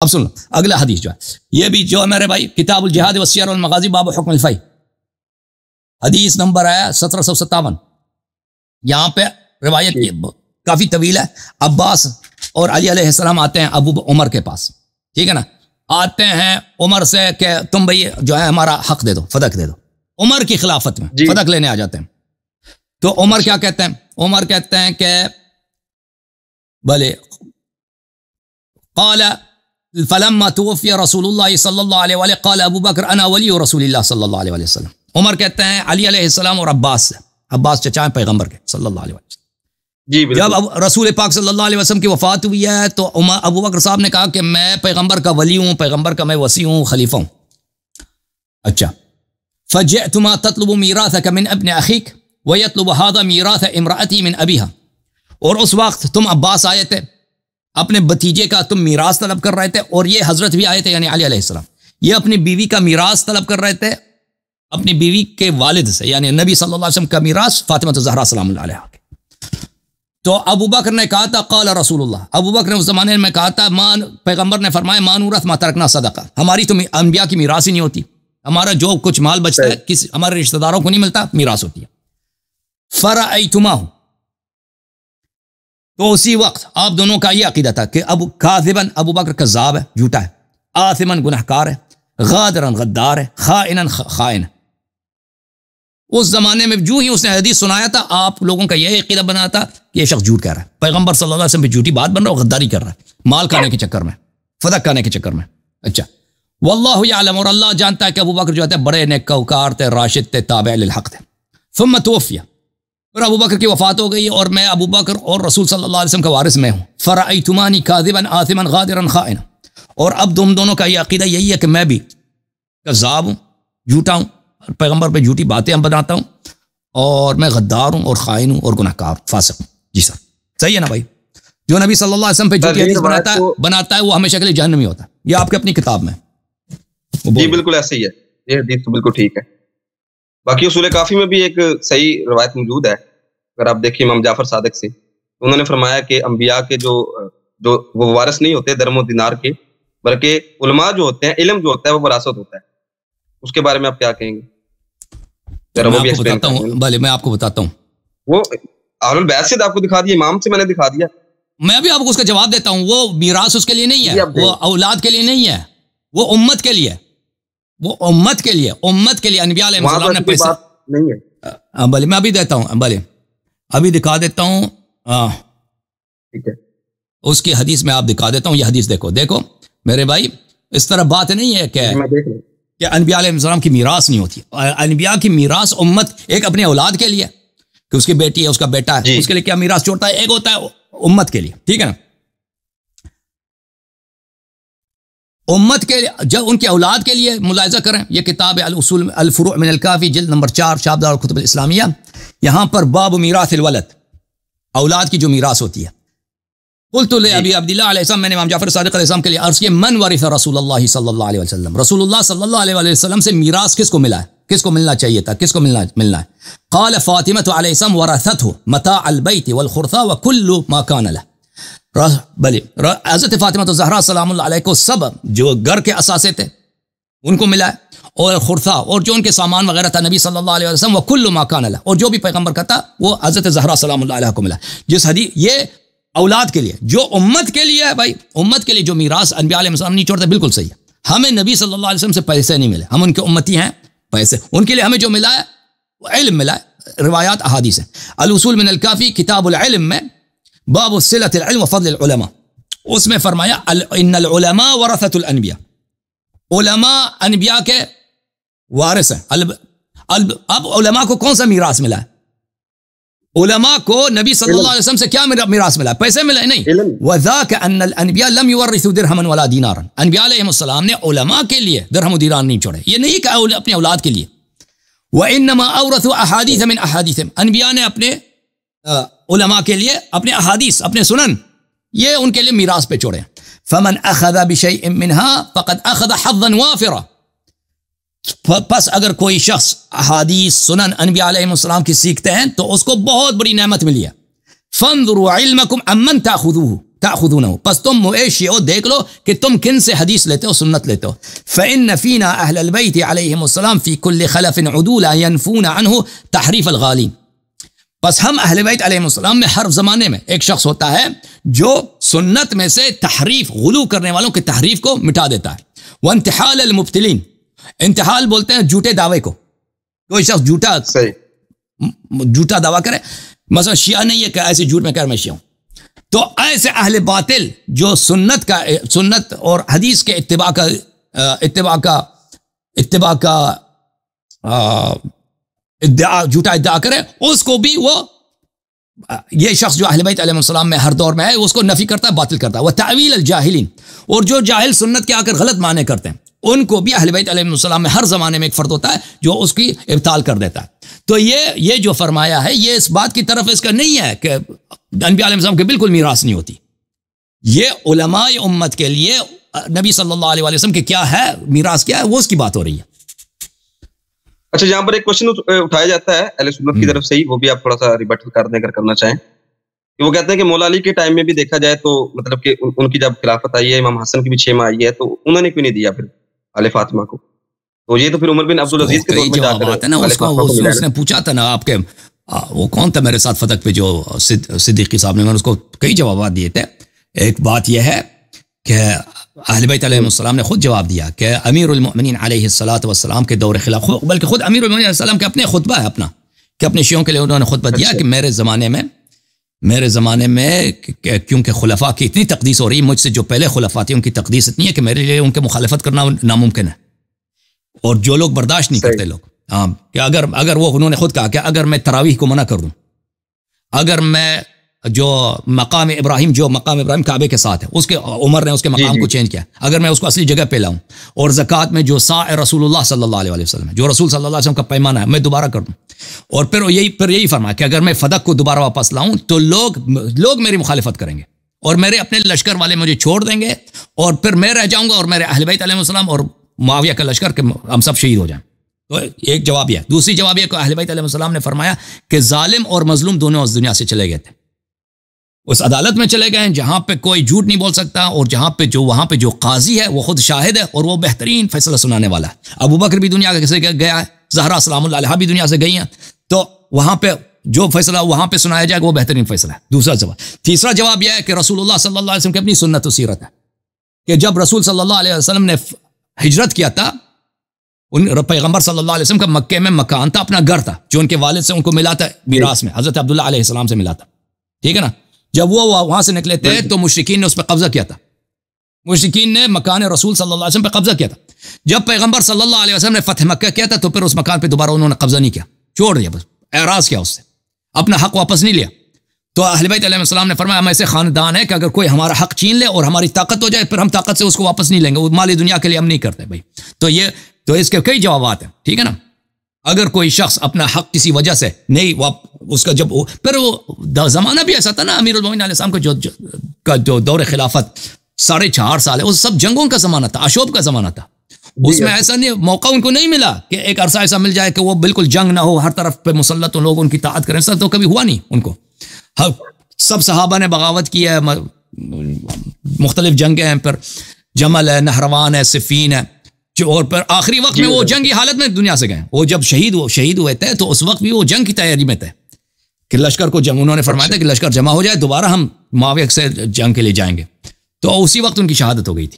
اب سن لو اگلا حدیث جو ہے یہ بھی جو ہے میرے بھائی کتاب الجہاد والسیر والمغازی باب حکم الفی، حدیث نمبر ہے 1757. یہاں پہ روایت کافی طویل ہے. عباس اور علی علیہ السلام آتے ہیں ابو عمر کے پاس، ٹھیک ہے نا، آتے ہیں عمر سے کہ تم بھائی جو ہے ہمارا حق دے دو، فدق دے دو. عمر کی خلافت میں فدق لینے آ جاتے ہیں. تو عمر کیا کہتے ہیں؟ عمر کہتے ہیں کہ بھلے قال فلما توفی رسول اللہ صلی اللہ علیہ وآلہ قال ابو بکر انا ولی رسول اللہ صلی اللہ علیہ وسلم. عمر کہتے ہیں علی علیہ السلام اور عباس سے، عباس چچا ہیں پیغمبر کے صلی اللہ علیہ وسلم. جی بالکل. جب رسول پاک صلی اللہ علیہ وسلم کی وفات ہوئی ہے تو ابو بکر صاحب نے کہا کہ میں پیغمبر کا ولی ہوں، پیغمبر کا میں وصی ہوں، خلیفہ ہوں. اچھا فجئتما تطلب میراثک من ابن اخیک ویطلب هذا میراث امرأتی من ابیہا. اور اس وقت تم عباس آئے تھے، اپنے بھتیجے کا تم میراث طلب کر رہے تھے، اور یہ حضرت بھی آئے تھے یعنی علی علیہ السلام، یہ اپنی بیوی کا میراث طلب کر رہے تھے اپنی بیوی کے والد سے، یعنی نبی صلی اللہ علیہ وسلم کا میراث فاطمہ الزہرا سلام اللہ علیہا. تو ابو بکر نے کہا تھا قال رسول اللہ، ابو بکر نے اس زمانے میں کہا تھا پیغمبر نے فرمایا ما نورث ما ترکنا صدقہ، ہماری تو انبیاء کی میراث ہی نہیں ہوتی، ہمارا جو کچھ مال بچتا ہے ہمارے رشتہ داروں کو نہیں ملتا، میراث ہوتی ہے. فرأیتماہ، تو اسی وقت آپ دونوں کا یہ عقیدہ تھا کہ کاذباً ابو بکر کذاب ہے، جھوٹا ہے، آثماً گنہکار ہے، غادراً غدار ہے، خائناً خائن. اس زمانے میں جو ہی اس نے حدیث سنایا تھا آپ لوگوں کا یہ عقیدہ بنا تھا کہ یہ شخص جھوٹ کہہ رہا ہے، پیغمبر صلی اللہ علیہ وسلم پہ جھوٹی بات بن رہا ہے، غداری کر رہا ہے، مال کھانے کے چکر میں، فدق کھانے کے چکر میں. اچھا واللہ یعلم، اور اللہ جانتا ہے کہ ابو بکر جو تھے بڑے نیکوکار تھے، راشد تھے، تابع للحق تھے. ثم توفی، پھر ابو بکر کی وفات ہو گئی اور میں ابو بکر اور رسول صلی اللہ علیہ وسلم کا وارث میں ہوں. فرأیتمانی کاذبا آثما غادرا خائنا، اور اب تم دونوں کا یہ عقیدہ یہی ہے کہ میں بھی کذاب ہوں، جھوٹا ہوں، پیغمبر پہ جھوٹی باتیں ہم بناتا ہوں، اور میں غدار ہوں اور خائن ہوں اور گنہکار ہوں، فاسق ہوں. جی سر صحیح ہے نا بھائی؟ جو نبی صلی اللہ علیہ وسلم پہ جھوٹی حدیث بناتا ہے وہ ہمیشہ کے لیے جہنمی ہوتا ہے. یہ آپ کی اپنی کتاب میں. جی بالکل ایسے ہی ہے، یہ حدیث تو بالکل ٹھیک ہے. باقی اصول کافی میں بھی ایک صحیح روایت موجود ہے، اگر آپ دیکھیں امام جعفر صادق سے، انہوں نے فرمایا کہ انبیاء کے جو وہ وارث نہیں ہوتے درہم و دینار کے، بلکہ علماء جو ہوتے ہیں، علم جو ہوتا ہے وہ وراثت ہوتا ہے. اس کے بارے میں آپ کیا کہیں گے؟ بھلے میں آپ کو بتاتا ہوں، وہ اہل البیت سے آپ کو دکھا دیا، امام سے میں نے دکھا دیا. میں بھی آپ کو اس کا جواب دیتا ہوں. وہ میراث اس کے لیے نہیں ہے، وہ اولاد کے لیے نہیں ہے، وہ امت کے لیے، وہ امت کے لیے، امت کے لیے. انبیاء علیہ السلام نے پیسہ نہیں ہے. بھلے میں ابھی دیتا ہوں، بھلے ابھی دکھا دیتا ہوں. ٹھیک ہے، اس کی حدیث میں آپ دکھا دیتا ہوں. یہ حدیث دیکھو میرے بھائی، اس طرح بات نہیں ہے کہ انبیاء علیہ السلام کی میراث نہیں ہوتی. انبیاء کی میراث امت، ایک اپنے اولاد کے لیے کہ اس کی بیٹی ہے، اس کا بیٹا ہے، اس کے لیے کیا میراث چھوڑتا ہے، ایک ہوتا ہے امت کے لیے. ٹھیک ہے نا؟ امت کے لیے، جب ان کے اولاد کے لیے ملاحظہ کریں، یہ کتاب الاصول الفروع من الکافی جلد نمبر 4 شابدار الکتب الاسلامیہ، یہاں پر باب میراث الولد، اولاد کی جو میراث ہوتی ہے. قلت لابی عبداللہ علیہ السلام، میں نے امام جعفر صادق علیہ السلام کے لیے عرض کیا من ورث رسول اللہ صلی اللہ علیہ وسلم، رسول اللہ صلی اللہ علیہ وسلم سے میراث کس کو ملا ہے، کس کو ملنا چاہیے تھا، کس کو ملنا ہے؟ قال فاطمہ علیہ السلام ورثته متاع البیت والخرثاء وكل ما كان له. بلی حضرت فاطمہ الزہرا سلام اللہ علیہ کو سب جو گھر کے اثاثے تھے ان کو ملا ہے، اور خرثا اور جو ان کے سامان وغیرہ تھا نبی صلی اللہ علیہ وسلم، وكل ما كان له، اور جو بھی پیغمبر کا تھا وہ حضرت زہرا سلام اللہ علیہ کو ملا. جس حدیث یہ اولاد کے لیے، جو امت کے لیے ہے بھائی، امت کے لیے جو میراث انبیاء علیہ السلام نہیں چھوڑتے، بالکل صحیح ہے. ہمیں نبی صلی اللہ علیہ وسلم سے پیسے نہیں ملے، ہم ان کے امتی ہیں، پیسے ان کے لیے ہمیں جو ملا ہے وہ علم ملا ہے، روایات احادیث ہیں. الاصول من الکافی کتاب العلم میں باب صلۃ العلم وفضل العلماء، اس میں فرمایا ان العلماء ورثۃ الانبیاء، علماء انبیاء کے وارث ہیں. اب علماء کو کون سا میراث ملا ہے؟ علماء کو نبی صلی اللہ علیہ وسلم سے کیا میراث ملا؟ پیسے ملے نہیں. وذاک ان الانبیاء لم یورثوا درہما ولا دینارا، انبیاء علیہ السلام نے علماء کے لیے درہم و دینار نہیں چھوڑے، یہ نہیں کہ اپنے اولاد کے لیے. وانما اورثوا احادیث من احادیثهم، انبیاء نے اپنے علماء کے لیے اپنے احادیث، اپنے سنن، یہ ان کے لیے میراث پہ چھوڑے. فمن اخذ بشیء منها فقد اخذ حظا وافرا، پس اگر کوئی شخص احادیث سنن انبیاء علیہ السلام کی سیکھتے ہیں تو اس کو بہت بڑی نعمت ملی ہے. فانظروا علمکم عمن تاخذوه، تأخذونه، پس تم شیعو دیکھ لو کہ تم کن سے حدیث لیتے ہو، سنت لیتے ہو. فإن فينا أهل البيت عليهم السلام في كل خلف عدولا ينفون عنه تحریف الغالین. بس ہم اہل بیت علیہ السلام میں ہر زمانے میں ایک شخص ہوتا ہے جو سنت میں سے تحریف، غلو کرنے والوں کی تحریف کو مٹا دیتا ہے. وانتحال المبتلین، انتحال بولتے ہیں جھوٹے دعوے کو. کوئی شخص جھوٹا دعویٰ کرے، مثلا شیعہ نہیں ہے کہ ایسے جھوٹ میں کہہ میں شیعہ ہوں، تو ایسے اہل باطل جو سنت اور حدیث کے اتباع کا جھوٹا ادعا کرے، اس کو بھی وہ یہ شخص جو اہل بیت علیہ السلام میں ہر دور میں ہے اس کو نفی کرتا ہے، باطل کرتا ہے. وہ تعویل الجاہلین، اور جو جاہل سنت کے آ کر غلط معنی کرتے ہیں ان کو بھی اہل بیت علیہ السلام میں ہر زمانے میں ایک فرد ہوتا ہے جو اس کی ابطال کر دیتا ہے. تو یہ جو فرمایا ہے یہ اس بات کی طرف اس کا نہیں ہے کہ انبیاء علیہ السلام کے بالکل میراث نہیں ہوتی. یہ علماء امت کے لیے نبی صلی اللہ علیہ وسلم کے کیا ہے میراث، کیا ہے، وہ اس کی بات ہو رہی ہے. اچھا، یہاں پر ایک کوشچن اٹھایا جاتا ہے اہل سنت کی طرف سے ہی، وہ بھی آپ تھوڑا سا ریبٹل کر دیں اگر کرنا چاہیں. وہ کہتے ہیں کہ مولا علی کے ٹائم میں بھی دیکھا جائے تو مطلب کہ ان کی جب خلافت آئی ہے، امام حسن کی بھی 6 ماہ آئی ہے، تو انہوں نے کیوں نہیں دیا پھر آل فاطمہ کو؟ تو یہ تو پھر عمر بن عبدالعزیز کے دور میں جا کر اس نے پوچھا تھا نا آپ کے وہ کون تھا میرے ساتھ فتح پہ جو صدیقی صاحب نے، میں نے اس کو کئی جوابات دیے تھے. ایک بات یہ ہے کہ اہل بیت علیہ السلام نے خود جواب دیا کہ امیر المؤمنین علیہ الصلوۃ والسلام کے دور خلاف، بلکہ خود امیر المؤمنین علیہ السلام کے اپنے خطبہ ہے اپنا کہ اپنے شیعوں کے لیے انہوں نے خطبہ دیا کہ میرے زمانے میں کیونکہ خلفاء کی اتنی تقدیس ہو رہی ہے، مجھ سے جو پہلے خلفاء تھے ان کی تقدیس اتنی ہے کہ میرے لیے ان کے مخالفت کرنا ناممکن ہے. اور جو لوگ برداشت نہیں کرتے لوگ، کہ اگر وہ انہوں نے خود کہا کہ اگر میں تراویح کو منع کر دوں، اگر میں جو مقام ابراہیم کعبے کے ساتھ ہے، اس کے عمر نے اس کے مقام کو چینج کیا، اگر میں اس کو اصلی جگہ پہ لاؤں، اور زکوٰۃ میں جو ساع رسول اللہ صلی اللہ علیہ وسلم ہے، جو رسول صلی اللہ علیہ وسلم کا پیمانہ ہے، میں دوبارہ کر دوں، اور پھر یہی فرمایا کہ اگر میں فدق کو دوبارہ واپس لاؤں تو لوگ میری مخالفت کریں گے اور میرے اپنے لشکر والے مجھے چھوڑ دیں گے، اور پھر میں رہ جاؤں گا اور میرے اہل بیت علیہ السلام اور معاویہ کا لشکر کہ ہم سب شہید ہو جائیں. تو ایک جواب یہ. دوسری جواب یہ کہ اہل بیت علیہ السلام نے فرمایا کہ ظالم اور مظلوم دونوں اس دنیا سے چلے گئے تھے، اس عدالت میں چلے گئے ہیں جہاں پہ کوئی جھوٹ نہیں بول سکتا، اور وہاں پہ جو قاضی ہے وہ خود شاہد ہے اور وہ بہترین فیصلہ سنانے والا ہے. ابو بکر بھی دنیا سے گیا ہے، زہرا سلام اللہ علیہا بھی دنیا سے گئی ہیں، تو وہاں پہ جو فیصلہ وہاں پہ سنایا جائے گا وہ بہترین فیصلہ ہے. دوسرا جواب. تیسرا جواب یہ ہے کہ رسول اللہ صلی اللہ علیہ وسلم کی اپنی سنت و سیرت ہے کہ جب رسول صلی اللہ علیہ وسلم نے ہجرت کیا تھا، پیغمبر صلی اللہ علیہ وسلم کا مکے میں مکان تھا، اپنا گھر تھا جو ان کے والد سے ان کو ملا تھا میراث میں، حضرت عبداللہ علیہ السلام سے ملا تھا. ٹھیک ہے نا؟ جب وہ وہاں سے نکلے تھے تو مشرکین نے اس پہ قبضہ کیا تھا، مشرکین نے مکان رسول صلی اللہ علیہ وسلم پہ قبضہ کیا تھا. جب پیغمبر صلی اللہ علیہ وسلم نے فتح مکہ کیا تھا تو پھر اس مکان پہ دوبارہ انہوں نے قبضہ نہیں کیا، چھوڑ دیا، بس اعراض کیا، اس سے اپنا حق واپس نہیں لیا. تو اہل بیت علیہ السلام نے فرمایا ہم ایسے خاندان ہے کہ اگر کوئی ہمارا حق چھین لے اور ہماری طاقت ہو جائے پھر ہم طاقت سے اس کو واپس نہیں لیں گے، وہ مالی دنیا کے لیے ہم نہیں کرتے بھائی. تو اس کے کئی جوابات ہیں. ٹھیک ہے نا؟ اگر کوئی شخص اپنا حق کسی وجہ سے نہیں اس کا جب پھر وہ زمانہ بھی ایسا تھا نا امیر المومنین علیہ السلام کا جو دور خلافت 4.5 سال ہے، وہ سب جنگوں کا زمانہ تھا، اشوب کا زمانہ تھا. اس میں ایسا نہیں موقع ان کو نہیں ملا کہ ایک عرصہ ایسا مل جائے کہ وہ بالکل جنگ نہ ہو، ہر طرف پہ مسلط لوگ ان کی طاعت کریں، سب تو کبھی ہوا نہیں ان کو. سب صحابہ نے بغاوت کی ہے، مختلف جنگیں ہیں، پھر جمل ہے، نہروان ہے، صفین ہے، اور پھر آخری وقت میں وہ جنگی حالت میں دنیا سے گئے. وہ جب شہید ہوئے تھے تو اس وقت بھی وہ جنگ کی تیاری میں تھے کہ لشکر کو انہوں نے فرمایا تھا کہ لشکر جمع ہو جائے، دوبارہ ہم معاویہ سے جنگ کے لیے جائیں گے. تو اسی وقت ان کی شہادت ہو گئی تھی.